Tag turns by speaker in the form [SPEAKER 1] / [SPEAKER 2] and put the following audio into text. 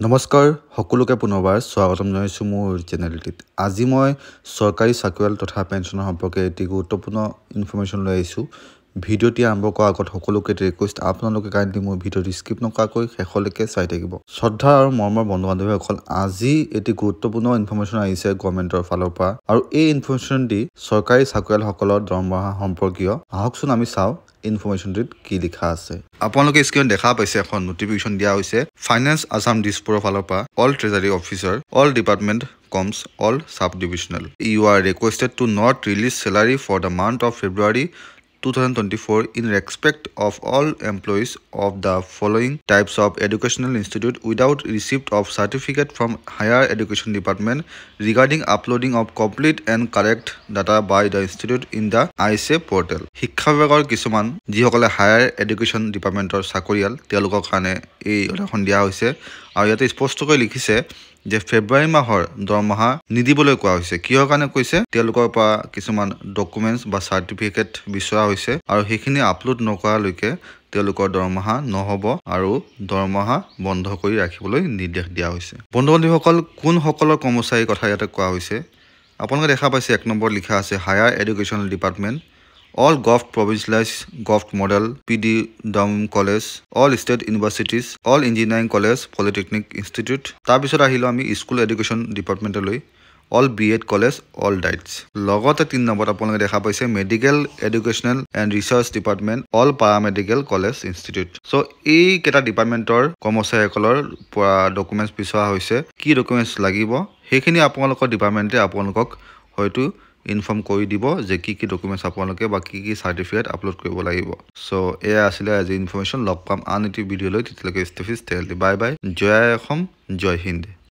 [SPEAKER 1] নমস্কাৰ সকলোকে পুনৰবাৰ স্বাগতম জনাইছো মোৰ চেনেলটিত। আজি মই চৰকাৰী চাকৰিয়াল তথা পেঞ্চনৰ সম্পৰ্কে এটি গুৰুত্বপূৰ্ণ ইনফৰমেশ্যন লৈ আহিছো। ভিডিঅ'টি আৰম্ভ কৰাৰ আগত সকলোকে ৰিকুৱেষ্ট আপোনালোকে কাইণ্ডলি মোৰ ভিডিঅ'টি স্কিপ নকৰাকৈ শেষলৈকে চাই থাকিব। শ্ৰদ্ধা আৰু মৰমৰ বন্ধু-বান্ধৱীসকল, আজি এটি গুৰুত্বপূৰ্ণ ইনফৰমেশ্যন আহিছে গভৰ্ণমেণ্টৰ ফালৰ পৰা আৰু এই ইনফৰমেশ্যনটি চৰকাৰী চাকৰিয়ালসকলৰ দৰমহা সম্পৰ্কীয়। আহকচোন আমি চাওঁ ইনফৰমেশ্যনটিত কি লিখা আছে। আপোনালোকে স্ক্ৰীনত দেখা পাইছে এখন নটিফিকেশ্যন দিয়া হৈছে ফাইনেন্স আছাম দিছপুৰৰ ফালৰ পৰা all treasury officer all department কমছ all sub divisional you are requested to not release salary for the month of February 2024 in respect of all employees of the following types of educational institute without receipt of certificate from Higher Education Department regarding uploading of complete and correct data by the institute in the ISA portal. শিক্ষা বিভাগৰ কিছুমান যিসকলে higher education ডিপাৰ্টমেণ্টৰ চাকৰিয়াল তেওঁলোকৰ কাৰণে এই অৰ্ডাৰখন দিয়া হৈছে আৰু ইয়াতে স্পষ্টকৈ লিখিছে যে ফেব্ৰুৱাৰী মাহৰ দৰমহা নিদিবলৈ কোৱা হৈছে। কিহৰ কাৰণে কৈছে? তেওঁলোকৰ পৰা কিছুমান ডকুমেণ্টছ বা চাৰ্টিফিকেট বিচৰা হৈছে আৰু সেইখিনি আপলোড নকৰালৈকে তেওঁলোকৰ দৰমহা নহ'ব আৰু দৰমহা বন্ধ কৰি ৰাখিবলৈ নিৰ্দেশ দিয়া হৈছে। বন্ধু-বান্ধৱীসকল, কোনসকলৰ কৰ্মচাৰীৰ কথা ইয়াতে কোৱা হৈছে আপোনালোকে দেখা পাইছে। 1 নম্বৰ লিখা আছে higher educational department all Gov provincialized Gov model PD Dom College all state universities all engineering college polytechnic institute তাৰপিছত আহিলো আমি স্কুল এডুকেশ্যন ডিপাৰ্টমেণ্টলৈ all B.Ed college all diets লগতে 3 নম্বৰত আপোনালোকে দেখা পাইছে medical educational and research department all paramedical college institute। So এই কেটা ডিপাৰ্টমেণ্টৰ কৰ্মচাৰীসকলৰ পৰা ডকুমেণ্টছ বিচৰা হৈছে। কি ডকুমেণ্টছ লাগিব সেইখিনি আপোনালোকৰ ডিপাৰ্টমেণ্টে আপোনালোকক হয়তো ইনফৰ্ম কৰি দিব যে কি ডকুমেণ্টছ আপোনালোকে বা কি চাৰ্টিফিকেট আপলোড কৰিব লাগিব। সো এয়া আছিলে আজি ইনফৰমেশ্যন। লগ পাম আন এটি ভিডিঅ'লৈ। তেতিয়ালৈকে ষ্টেফিছ বাই বাই। জয় অসম, জয় হিন্দ।